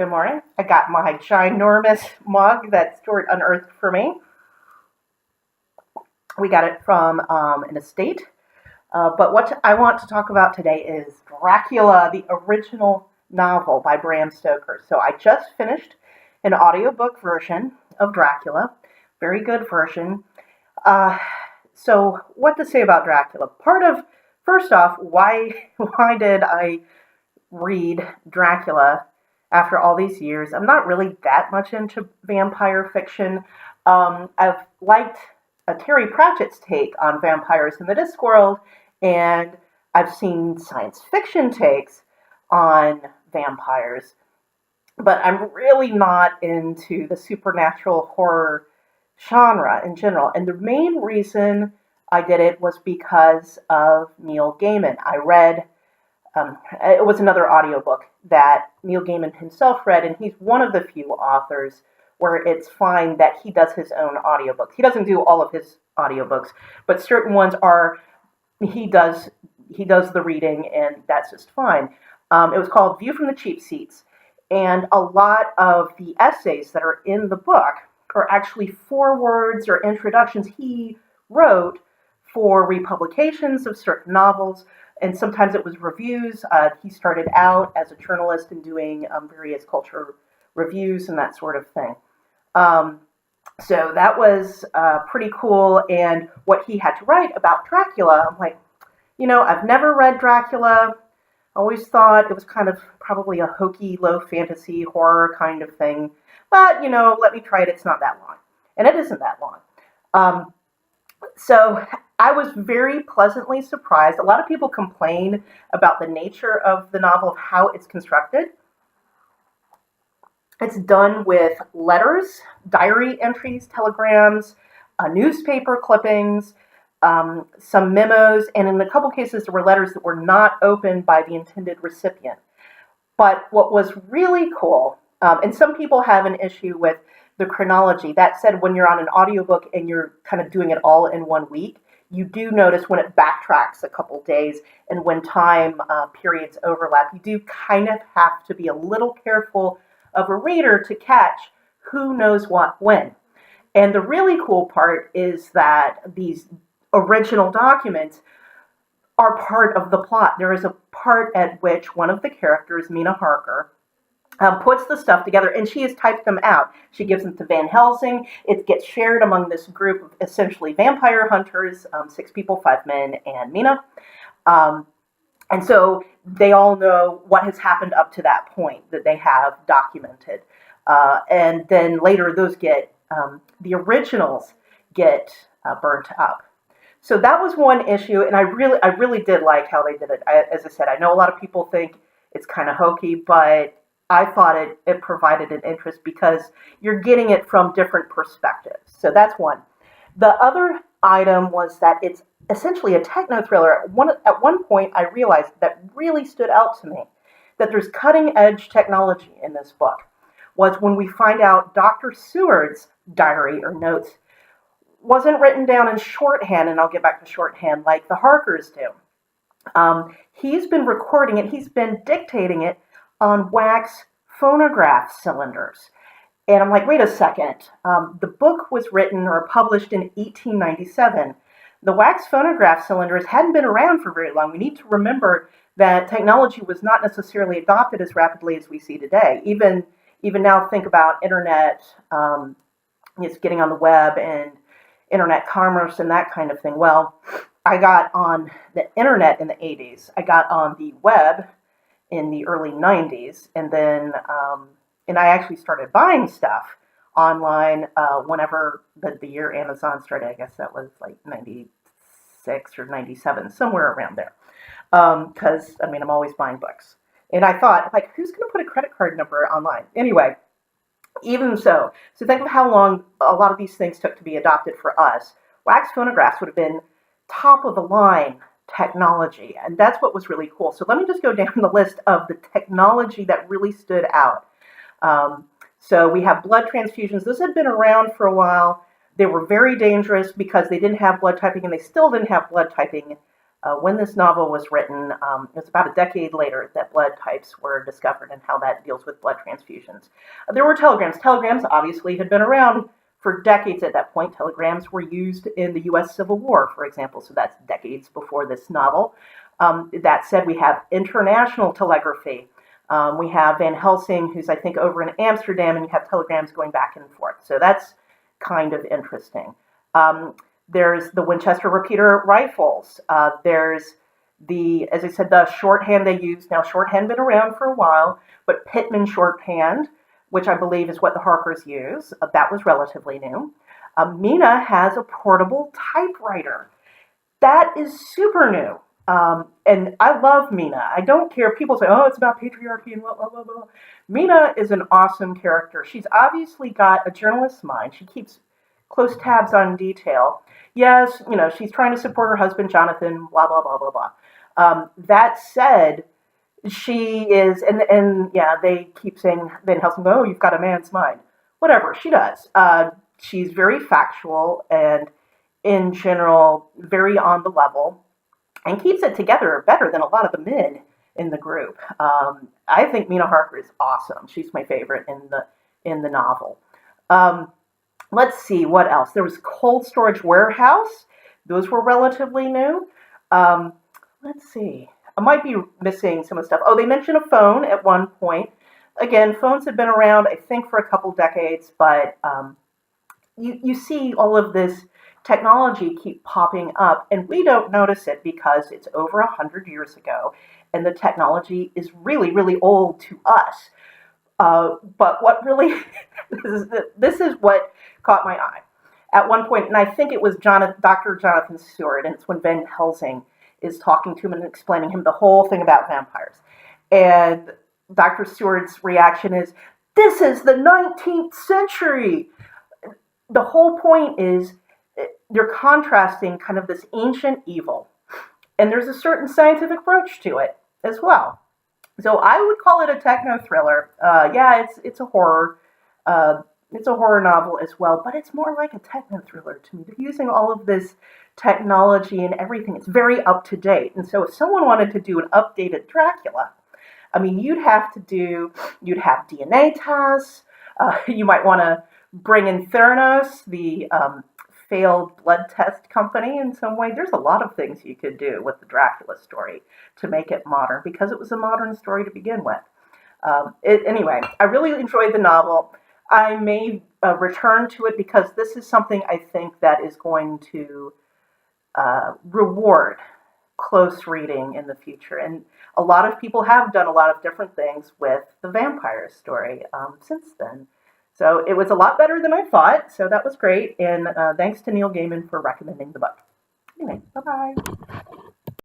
Good morning. I got my ginormous mug that Stuart unearthed for me. We got it from an estate. But what I want to talk about today is Dracula, the original novel by Bram Stoker. So I just finished an audiobook version of Dracula. Very good version. Uh, so what to say about Dracula? First off, why did I read Dracula after all these years? I'm not really that much into vampire fiction. I've liked Terry Pratchett's take on vampires in the Discworld, and I've seen science fiction takes on vampires, but I'm really not into the supernatural horror genre in general. And the main reason I did it was because of Neil Gaiman. It was another audiobook that Neil Gaiman himself read, and he's one of the few authors where it's fine that he does his own audiobooks. He doesn't do all of his audiobooks, but certain ones are he does he does the reading, and that's just fine. It was called View from the Cheap Seats, and a lot of the essays that are in the book are actually forewords or introductions he wrote for republications of certain novels, and sometimes it was reviews. He started out as a journalist and doing various culture reviews and that sort of thing. Um, so that was pretty cool. And what he had to write about Dracula, I'm like, I've never read Dracula. Always thought it was kind of probably a hokey, low fantasy horror kind of thing. But, let me try it. It's not that long. And it isn't that long. So I was very pleasantly surprised. A lot of people complain about the nature of the novel, of how it's constructed. It's done with letters, diary entries, telegrams, newspaper clippings, some memos, and in a couple cases there were letters that were not opened by the intended recipient. But what was really cool, and some people have an issue with the chronology. That said, when you're on an audiobook and you're kind of doing it all in one week, you do notice when it backtracks a couple days and when time periods overlap, you do kind of have to be a little careful of a reader to catch who knows what when. And the really cool part is that these original documents are part of the plot. There is a part at which one of the characters, Mina Harker, puts the stuff together, and she has typed them out. She gives them to Van Helsing. It gets shared among this group of essentially vampire hunters, 6 people, 5 men, and Mina. Um, and so they all know what has happened up to that point that they have documented. And then later the originals get burnt up. So that was one issue, and I really did like how they did it. As I said, I know a lot of people think it's kind of hokey, but I thought it provided an interest because you're getting it from different perspectives. So that's one. The other item was that it's essentially a techno-thriller. At one point, I realized that really stood out to me, that there's cutting-edge technology in this book, was when we find out Dr. Seward's diary or notes wasn't written down in shorthand, and I'll get back to shorthand, like the Harkers do. He's been recording it, he's been dictating it on wax phonograph cylinders. And I'm like, wait a second. The book was written or published in 1897. The wax phonograph cylinders hadn't been around for very long. We need to remember that technology was not necessarily adopted as rapidly as we see today. Even now, think about internet, just getting on the web and internet commerce and that kind of thing. Well, I got on the internet in the 80s. I got on the web in the early 90s, and then and I actually started buying stuff online whenever the year Amazon started. I guess that was like 96 or 97, somewhere around there. Because I'm always buying books, and I thought, like, who's going to put a credit card number online anyway? Even so think of how long a lot of these things took to be adopted for us. Wax phonographs would have been top of the line technology, and that's what was really cool. So let me just go down the list of the technology that really stood out. So we have blood transfusions. Those had been around for a while. They were very dangerous because they didn't have blood typing, and they still didn't have blood typing When this novel was written, it was about a decade later that blood types were discovered and how that deals with blood transfusions. There were telegrams. Telegrams obviously had been around for decades at that point. Telegrams were used in the U.S. Civil War, for example, so that's decades before this novel. That said, we have international telegraphy. We have Van Helsing, who's, I think, over in Amsterdam, and you have telegrams going back and forth. So that's kind of interesting. There's the Winchester repeater rifles. There's as I said, the shorthand they use. Now, shorthand been around for a while, but Pitman shorthand, which I believe is what the Harkers use, that was relatively new. Mina has a portable typewriter. That is super new. And I love Mina. I don't care. People say, oh, it's about patriarchy and blah, blah, blah, blah. Mina is an awesome character. She's obviously got a journalist's mind. She keeps close tabs on detail. Yes, she's trying to support her husband, Jonathan, blah, blah, blah, blah, blah. That said, she is, and yeah, they keep saying, Van Helsing, oh, you've got a man's mind. Whatever, she does. She's very factual and, in general, very on the level, and keeps it together better than a lot of the men in the group. I think Mina Harker is awesome. She's my favorite in the novel. Let's see, what else? There was Cold Storage Warehouse. Those were relatively new. Let's see. I might be missing some of the stuff. Oh, they mentioned a phone at one point. Again, phones have been around, I think, for a couple decades, but you see all of this technology keep popping up, and we don't notice it because it's over 100 years ago, and the technology is really, really old to us. But what really, this is what caught my eye. At one point, and I think it was Dr. Jonathan Stewart, and it's when Van Helsing is talking to him and explaining him the whole thing about vampires. And Dr. Stewart's reaction is, this is the 19th century. The whole point is you're contrasting kind of this ancient evil, and there's a certain scientific approach to it as well. So I would call it a techno-thriller. Yeah, it's a horror. It's a horror novel as well, but it's more like a techno-thriller to me. They're using all of this technology and everything. It's very up to date. And so if someone wanted to do an updated Dracula, I mean, you'd have DNA tests. You might want to bring in Theranos, the failed blood test company in some way. There's a lot of things you could do with the Dracula story to make it modern, because it was a modern story to begin with. Anyway, I really enjoyed the novel. I may return to it because this is something I think that is going to reward close reading in the future. And a lot of people have done a lot of different things with the vampire story since then. So it was a lot better than I thought, so that was great. And thanks to Neil Gaiman for recommending the book. Anyway, bye-bye.